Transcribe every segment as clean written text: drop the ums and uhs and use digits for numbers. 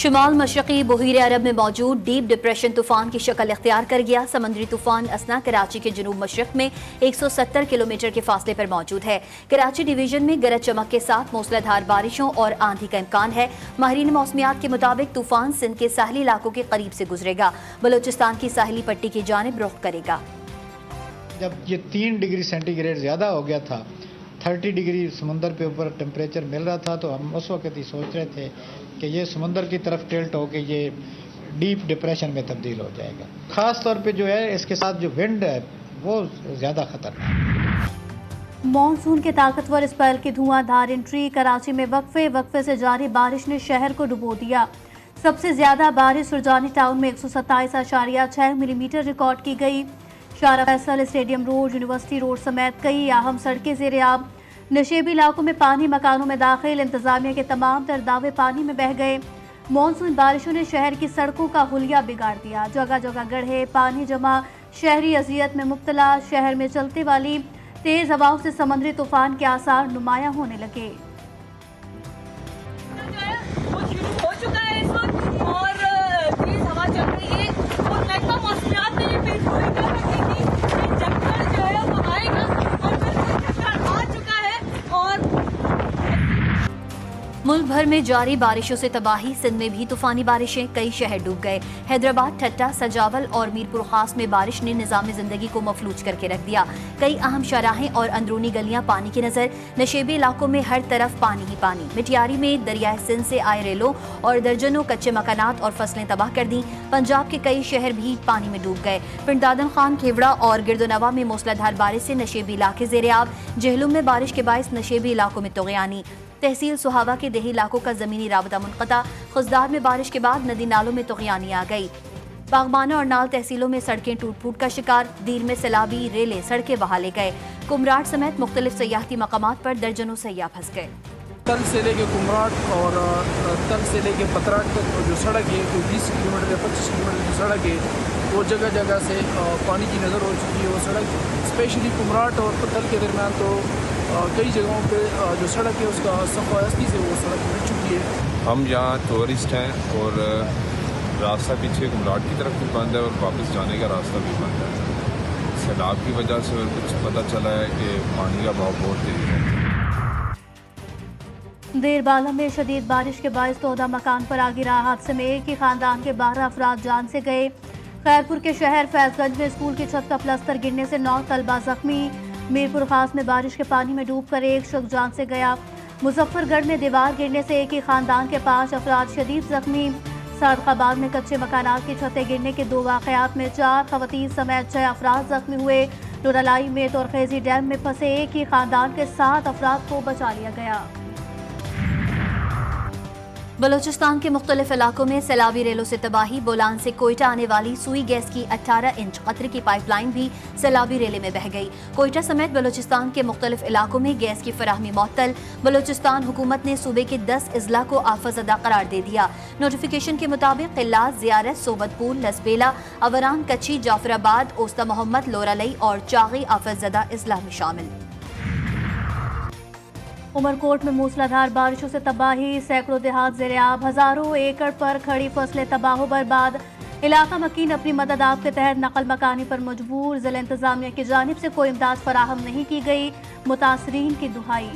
शुमाल मशरक़ी बहीर अरब में मौजूद deep depression तूफान की शक्ल इख्तियार कर गया। समुद्री तूफान असना कराची के जनूब मशरक़ में 170 किलोमीटर के फासले पर मौजूद है। कराची डिवीजन में गरज चमक के साथ मूसलाधार बारिशों और आंधी का इम्कान है। माहिरीन मौसमियात के मुताबिक तूफान सिंध के साहली इलाकों के करीब से गुजरेगा, बलोचिस्तान की साहली पट्टी की जानिब रुख करेगा। जब ये 3 डिग्री सेंटीग्रेड ज़्यादा हो गया था, 30 डिग्री समंदर पे ऊपर टेम्परेचर मिल रहा था, तो हम उस वक्त ही सोच रहे थे कि ये समंदर की तरफ टिल्ट होकर ये डीप डिप्रेशन में तब्दील हो जाएगा। ख़ास तौर पे जो है इसके साथ जो विंड है वो ज़्यादा ख़तरनाक। मॉनसून के ताकतवर स्पेल की धुआंधार एंट्री कराची में वक्फे से जारी बारिश ने शहर को डुबो दिया। सबसे ज़्यादा बारिश सुरजानी टाउन में 127.6 मिलीमीटर रिकॉर्ड की गई। शारा Faisal, stadium road, university road समेत कई अहम सड़कें ज़ेर-ए-आब। नशेबी इलाकों में पानी मकानों में दाखिल, इंतजामिया के तमाम तर दावे पानी में बह गए। मॉनसून बारिशों ने शहर की सड़कों का हुलिया बिगाड़ दिया। जगह जगह गड्ढे, पानी जमा, शहरी अजियत में मुब्तला। शहर में चलते वाली तेज हवाओं से समुद्री तूफान के आसार नुमाया होने लगे। हो चुका है इस वक्त और तेज हवा चल रही है और महकमा मौसमियात ने ये पेशगोई कर रखी थी कि जंगल जो है वो आएगा और बिल्कुल आ चुका है। और मुल्क भर में जारी बारिशों से तबाही, सिंध में भी तूफानी बारिशें, कई शहर डूब गए। हैदराबाद, ठट्टा, सजावल और मीरपुर खास में बारिश ने निज़ाम जिंदगी को मफलूज करके रख दिया। कई अहम शाहराहें और अंदरूनी गलियां पानी की नजर। नशेबी इलाकों में हर तरफ पानी ही पानी। मिटियारी में दरियाए सिंध से आए रेलों और दर्जनों कच्चे मकानात और फसलें तबाह कर दी। पंजाब के कई शहर भी पानी में डूब गए। पिंड दादन खान, खेवड़ा और गिरदोनवा में मूसलाधार बारिश से नशेबी इलाके ज़ेर-ए-आब। जहलुम में बारिश के बायस नशेबी इलाकों में तुग़यानी। तहसील सुहावा के देही इलाकों का ज़मीनी राबता मुनक़ता। खुजदार में बारिश के बाद नदी नालों में तुग़यानी आ गई। बागबाना और नाल तहसीलों में सड़कें टूट फूट का शिकार। दीर में सैलाबी रेलें सड़कें बहा ले गए। कुमराट समेत मुख्तलिफ सयाहती मकामात पर दर्जनों सयाह फंस गए। तल से लेके कुमराट और तल से लेके पतराट तक जो सड़क है, कोई 20 किलोमीटर या 25 किलोमीटर की सड़क है, वो जगह जगह से पानी की नज़र हो चुकी है। वो सड़क स्पेशली कुमराट और तल के दरमियान तो कई जगहों पे जो सड़क है उसका सफ़ास्ती से वो सड़क मिल चुकी है। हम यहाँ टूरिस्ट हैं और रास्ता पीछे कुमराट की तरफ भी बंद है और वापस जाने का रास्ता भी बंद है। सैलाब की वजह से कुछ पता चला है कि पानी का बहाव बहुत तेज है। देर बाला में शदीद बारिश के बायस 14 मकान पर आग गिरा। हादसे में एक ही खानदान के 12 अफराद जान से गए। खैरपुर के शहर फैजगंज में स्कूल की छत का प्लास्टर गिरने से 9 तलबा जख्मी। मीरपुर खास में बारिश के पानी में डूबकर एक शख्स जान से गया। मुजफ्फरगढ़ में दीवार गिरने से एक ही खानदान के 5 अफराद शदीद जख्मी। सादकाबाद में कच्चे मकानात की छतें गिरने के 2 वाक़यात में 4 खवातीन समेत 6 अफराद जख्मी हुए। डोरालाई में तोरखेजी डैम में फंसे एक ही खानदान के 7 अफराद को बचा लिया गया। बलोचिस्तान के मुख्तलिफ इलाकों में सैलाबी रेलों से तबाही। बोलान से कोयटा आने वाली सुई गैस की 18 इंच खतरे की पाइपलाइन भी सैलाबी रेले में बह गई। कोयटा समेत बलोचिस्तान के मुख्तलिफ इलाकों में गैस की फराहमी मुअत्तल। बलोचिस्तान हुकूमत ने सूबे के 10 अजला को आफतज़दा करार दे दिया। नोटिफिकेशन के मुताबिक क़िल्लात, ज़ियारत, सोबतपुर, लसबेला, अवरान, कच्ची, जाफराबाद, ओस्ता मोहम्मद, लोरालई और चागी आफतज़दा अजला में शामिल। उमरकोट में मूसलाधार बारिशों से तबाही, सैकड़ों देहात ज़ेर-ए-आब। हज़ारों एकड़ पर खड़ी फसलें तबाह बर्बाद। इलाका मकीन अपनी मदद आप के तहत नकल मकानी पर मजबूर। ज़िला इंतज़ामिया की जानिब से कोई इमदाद फराहम नहीं की गई। मुतासरीन की दुहाई।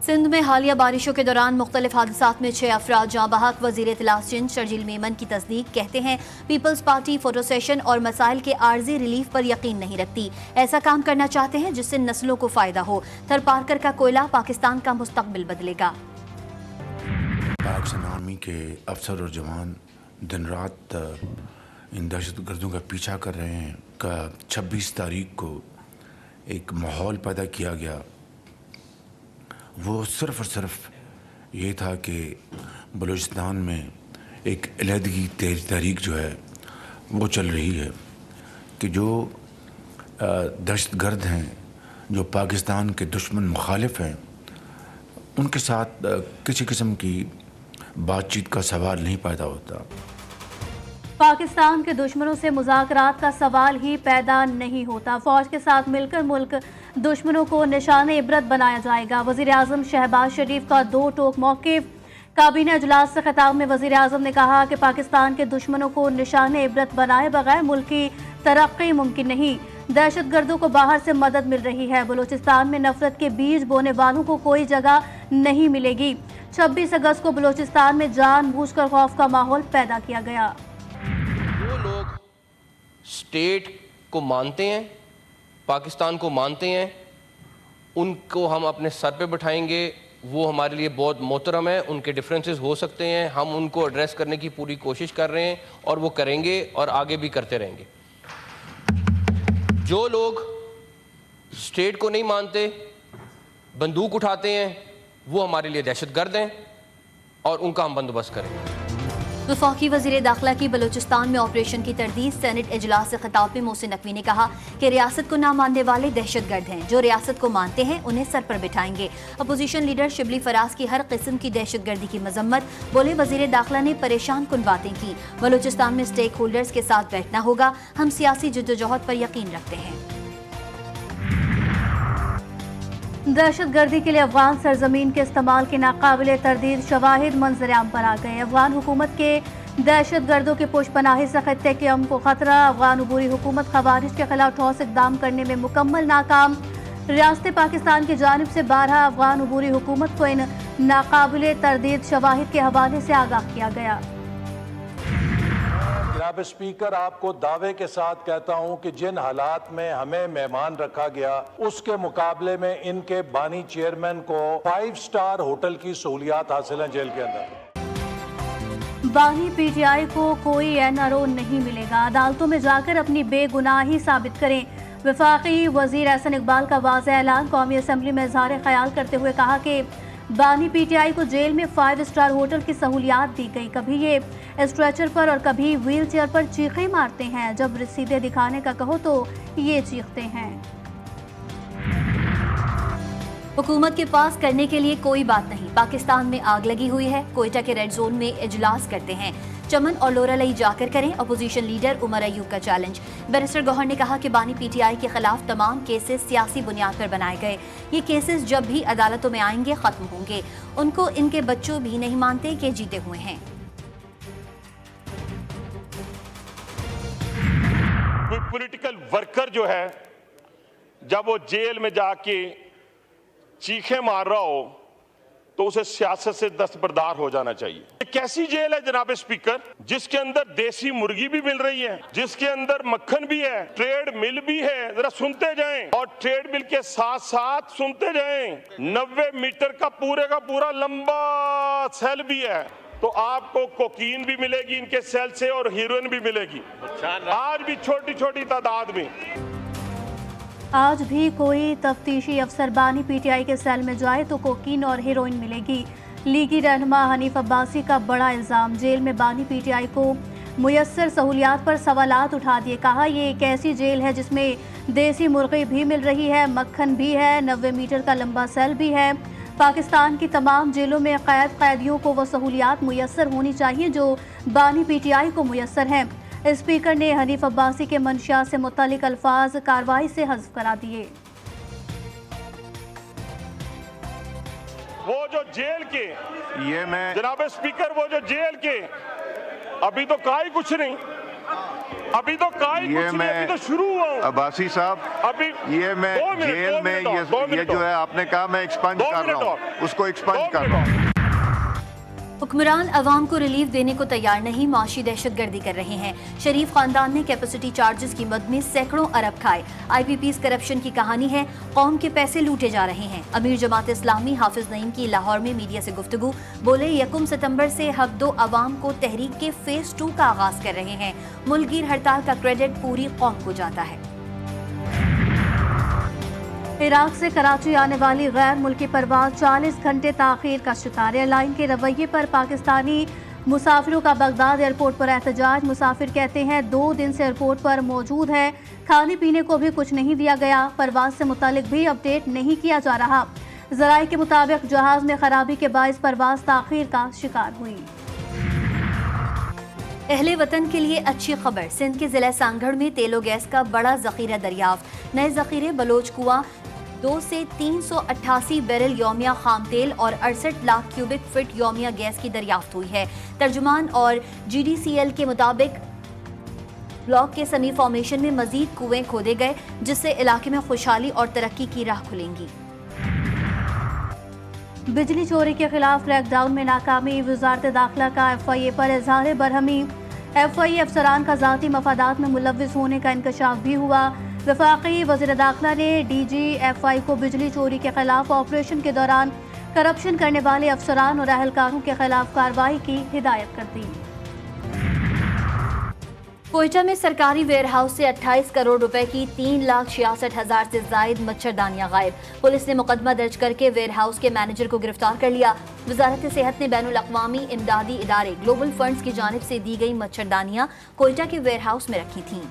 सिंध में हालिया बारिशों के दौरान मुख्तलिफ हादसात में 6 अफराद जाँ बहक। वज़ीर इत्तलात सिंध शर्जील मेमन की तस्दीक। कहते हैं पीपल्स पार्टी फोटो सेशन और मसाइल के आर्जी रिलीफ पर यकीन नहीं रखती। ऐसा काम करना चाहते हैं जिससे नस्लों को फ़ायदा हो। थरपारकर का कोयला पाकिस्तान का मुस्तकबिल बदलेगा। पाकिस्तान आर्मी के अफसर और जवान दिन रात इन दहशतगर्दों का पीछा कर रहे हैं। 26 तारीख को एक माहौल पैदा किया गया, वो सिर्फ़ और सिर्फ ये था कि बलूचिस्तान में एक अलहदगी तेज तहरीक जो है वो चल रही है कि जो दहशतगर्द हैं, जो पाकिस्तान के दुश्मन मुखालिफ हैं, उनके साथ किसी किस्म की बातचीत का सवाल नहीं पैदा होता। पाकिस्तान के दुश्मनों से मुज़ाकरात का सवाल ही पैदा नहीं होता। फौज के साथ मिलकर मुल्क दुश्मनों को निशाने इबरत बनाया जाएगा। वज़ीर आज़म शहबाज शरीफ का 2 टोक मौक़िफ़। काबीना इजलास से खिताब में वजीर आजम ने कहा कि पाकिस्तान के दुश्मनों को निशाने इबरत बनाए बगैर मुल्क की तरक्की मुमकिन नहीं। दहशतगर्दों को बाहर से मदद मिल रही है। बलूचिस्तान में नफरत के बीज बोने वालों को कोई जगह नहीं मिलेगी। 26 अगस्त को बलूचिस्तान में जानबूझकर खौफ का माहौल पैदा किया गया। जो लोग स्टेट को मानते हैं, पाकिस्तान को मानते हैं, उनको हम अपने सर पे बिठाएंगे। वो हमारे लिए बहुत मोहतरम है। उनके डिफरेंसेस हो सकते हैं, हम उनको एड्रेस करने की पूरी कोशिश कर रहे हैं और वो करेंगे और आगे भी करते रहेंगे। जो लोग स्टेट को नहीं मानते, बंदूक उठाते हैं, वो हमारे लिए दहशतगर्द हैं और उनका हम बंदोबस्त करेंगे। वफाकी वज़ीर दाखिला की बलूचिस्तान में ऑपरेशन की तरदीद। सेनेट इजलास से खिताब में मोहसिन नकवी ने कहा कि रियासत को ना मानने वाले दहशतगर्द हैं। जो रियासत को मानते हैं उन्हें सर पर बिठाएंगे। अपोजिशन लीडर शिबली फराज की हर किस्म की दहशतगर्दी की मजम्मत। बोले वज़ीर दाखिला ने परेशान कुन बातें की। बलूचिस्तान में स्टेक होल्डर्स के साथ बैठना होगा। हम सियासी जद्दोजहद पर यकीन रखते हैं। दहशतगर्दी के लिए अफगान सरजमीन के इस्तेमाल के नाकाबिले तरदीद शवाहिद मंजर-ए-आम पर आ गए। अफगान हुकूमत के दहशतगर्दों के पुशपनाही से खत्ते के अमन को खतरा। अफगान अबूरी हुकूमत खवारिज के खिलाफ ठोस इकदाम करने में मुकम्मल नाकाम। रियासत पाकिस्तान की जानिब से 12 अफगान अबूरी हुकूमत को इन नाकाबिले तरदीद शवाहिद के हवाले से आगाह किया गया। जनाब स्पीकर, आपको दावे के साथ कहता हूं कि जिन हालात में हमें मेहमान रखा गया, उसके मुकाबले में इनके बानी चेयरमैन को 5 स्टार होटल की सहूलियात हासिल है जेल के अंदर। बानी पीटीआई को कोई एनआरओ नहीं मिलेगा। अदालतों में जाकर अपनी बेगुनाही साबित करें। वफाकी वजीर एहसन इकबाल का वाज़ेह ऐलान। कौमी असम्बली में इज़हार ख्याल करते हुए कहा कि बानी पीटीआई को जेल में 5 स्टार होटल की सहूलियात दी गई। कभी ये स्ट्रेचर पर और कभी व्हील चेयर पर चीखें मारते हैं। जब रसीदें दिखाने का कहो तो ये चीखते हैं। हुकूमत के पास करने के लिए कोई बात नहीं। पाकिस्तान में आग लगी हुई है। कोयटा के रेड जोन में इजलास करते हैं। चमन और लोरालई जाकर करें। अपोजिशन लीडर उमर अयूब का चैलेंज। बैरिस्टर गौहर ने कहा कि बानी पीटीआई के खिलाफ तमाम केसेस सियासी बुनियाद पर बनाए गए। ये केसेस जब भी अदालतों में आएंगे खत्म होंगे। उनको इनके बच्चों भी नहीं मानते कि जीते हुए हैं। कोई पॉलिटिकल वर्कर जो है, जब वो जेल में जाके चीखें मार रहा हो तो उसे सियासत से दस्तबरदार हो जाना चाहिए। ये कैसी जेल है जनाब स्पीकर, जिसके अंदर देसी मुर्गी भी मिल रही है, जिसके अंदर मक्खन भी है, ट्रेड मिल भी है। जरा सुनते जाएं और ट्रेड मिल के साथ साथ सुनते जाएं। 90 मीटर का पूरा लंबा सेल भी है। तो आपको कोकीन भी मिलेगी इनके सेल से और हीरोइन भी मिलेगी, आज भी छोटी छोटी तादाद में। आज भी कोई तफ्तीशी अफसर बानी पीटीआई के सेल में जाए तो कोकीन और हेरोइन मिलेगी। लीगी रहनुमा हनीफ अब्बासी का बड़ा इल्ज़ाम। जेल में बानी पीटीआई को मुयस्सर सहूलियात पर सवालात उठा दिए। कहा ये एक ऐसी जेल है जिसमें देसी मुर्गी भी मिल रही है, मक्खन भी है, 90 मीटर का लंबा सेल भी है। पाकिस्तान की तमाम जेलों में कैदियों को वो सहूलियात मुयस्सर होनी चाहिए जो बानी पीटीआई को मुयस्सर हैं। स्पीकर ने हनीफ अब्बासी के मंशा से मुतालिक अल्फाज कार्रवाई से हज़्फ करा दिए। वो जो जेल के ये मैं जनाब स्पीकर, वो जो जेल के अभी तो का ही कुछ नहीं, अभी तो का ही कुछ नहीं, अभी तो शुरू हुआ हूं। अब्बासी साहब, अभी ये मैं जेल में ये जो है आपने कहा मैं एक्सपंज कर रहा हूँ, उसको एक्सपंज कर रहा हूँ। हुक्मरान अवाम को रिलीफ देने को तैयार नहीं, माशी दहशतगर्दी कर रहे हैं। शरीफ खानदान ने कैपेसिटी चार्जेस की मद में सैकड़ों अरब खाए। IPP's करप्शन की कहानी है, कौम के पैसे लूटे जा रहे हैं। अमीर जमात इस्लामी हाफिज नईम की लाहौर में मीडिया से गुफ्तगू। बोले 1 सितंबर से हफ्दो अवाम को तहरीक के फेज 2 का आगाज कर रहे हैं। मुल्कगीर हड़ताल का क्रेडिट पूरी कौम को जाता है। इराक से कराची आने वाली गैर मुल्की परवाज 40 घंटे ताखीर का शिकार। एयरलाइन के रवैये पर पाकिस्तानी मुसाफिरों का बगदाद एयरपोर्ट पर एहतजाज। मुसाफिर कहते हैं 2 दिन से एयरपोर्ट पर मौजूद है, खाने पीने को भी कुछ नहीं दिया गया। परवाज से मुतालिक भी अपडेट नहीं किया जा रहा। ज़राए के मुताबिक जहाज में खराबी के बायस परवाज ताखीर का शिकार हुई। अहले वतन के लिए अच्छी खबर। सिंध के जिला सांगढ़ में तेलो गैस का बड़ा जखीरा दरियाफ्त। नए जखीरे बलोच कुआं 2 से 388 बैरल यौमिया खाम तेल और 68 लाख क्यूबिक फीट यौमिया गैस की दरियाफ्त हुई है। तर्जुमान और GDCL के मुताबिक ब्लॉक के समी फॉर्मेशन में मजीद कुएं खोदे गए, जिससे इलाके में खुशहाली और तरक्की की राह खुलेंगी। बिजली चोरी के खिलाफ क्रैकडाउन में नाकामी, वजारत दाखिला का FIA पर इजहार बरहमी। FIA अफसरान का ज़ाती मफादात में मुलव्विस होने का इंकशाफ भी हुआ। वफाकी वज़ीर दाखिला ने DGFI को बिजली चोरी के खिलाफ ऑपरेशन के दौरान करप्शन करने वाले अफसरान और अहलकारों के खिलाफ कार्रवाई की हिदायत कर दी। कोयटा में सरकारी वेयरहाउस से 28 करोड़ रुपए की 3,66,000 से जायद मच्छरदानियां गायब। पुलिस ने मुकदमा दर्ज करके वेयरहाउस के मैनेजर को गिरफ्तार कर लिया। वजारत सेहत ने बैनुल अक़वामी इमदादी इदारे ग्लोबल फंड्स की जानिब से दी गई मच्छरदानियां कोयटा के वेयरहाउस में रखी थीं।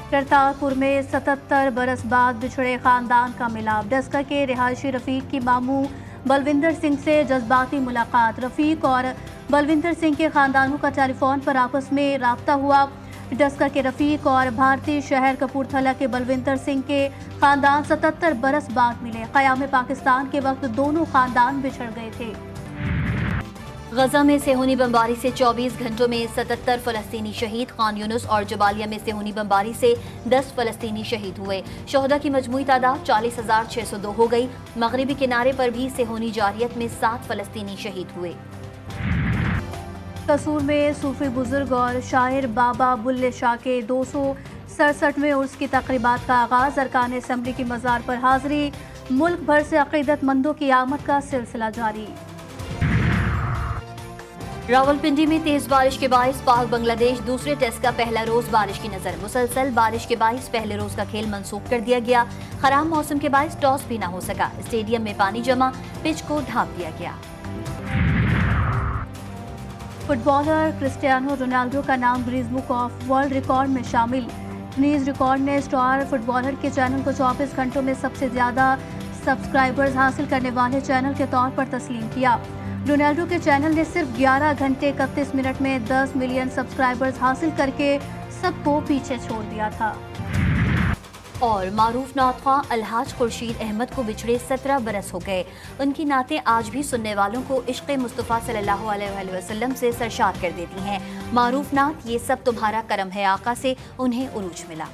करतारपुर में 77 बरस बाद बिछड़े खानदान का मिलाप। डस्का के रिहायशी रफीक की मामू बलविंदर सिंह से जज्बाती मुलाकात। रफीक और बलविंदर सिंह के खानदानों का टेलीफोन पर आपस में राब्ता हुआ। डस्का के रफीक और भारतीय शहर कपूरथला के बलविंदर सिंह के खानदान 77 बरस बाद मिले। क़याम पाकिस्तान के वक्त दोनों खानदान बिछड़ गए थे। गजा में सेहूनी बमबारी से 24 घंटों में 77 फलस्तीनी शहीद। खान यूनुस और जबालिया में सेहूनी बमबारी से 10 फलस्तीनी शहीद हुए। शोहदा की मजमूई तादाद 40,602 हो गई। मगरिबी किनारे पर भी सेहूनी जारियत में 7 फलस्तीनी शहीद हुए। कसूर में सूफी बुजुर्ग और शायर बाबा बुल्ले शाह के 267वें उर्स की तकरीबात का आगाज। अरकान असम्बली की मज़ार पर हाजिरी। मुल्क भर से अक़ीदतमंदों की आमद का सिलसिला जारी। रावलपिंडी में तेज बारिश के बाइस पाक बांग्लादेश दूसरे टेस्ट का पहला रोज बारिश की नजर। मुसलसल बारिश के बाइस पहले रोज का खेल मंसूख कर दिया गया। खराब मौसम के बाइस टॉस भी न हो सका। स्टेडियम में पानी जमा, पिच को ढांप दिया गया। फुटबॉलर क्रिस्टियानो रोनाल्डो का नाम Guinness book of world record में शामिल। गिनीज रिकॉर्ड ने स्टार फुटबॉलर के चैनल को 24 घंटों में सबसे ज्यादा सब्सक्राइबर्स हासिल करने वाले चैनल के तौर पर तस्लीम किया। रोनाल्डो के चैनल ने सिर्फ 11 घंटे 31 मिनट में 10 मिलियन सब्सक्राइबर्स हासिल करके सबको पीछे छोड़ दिया था। और मारूफ नात ख्वां अलहाज खुर्शीद अहमद को बिछड़े 17 बरस हो गए। उनकी नातें आज भी सुनने वालों को इश्क़ मुस्तफ़ा सल्लल्लाहु अलैहि वसल्लम से सरशार कर देती हैं। मारूफ नात ये सब तुम्हारा करम है आका से उन्हें उरूज मिला।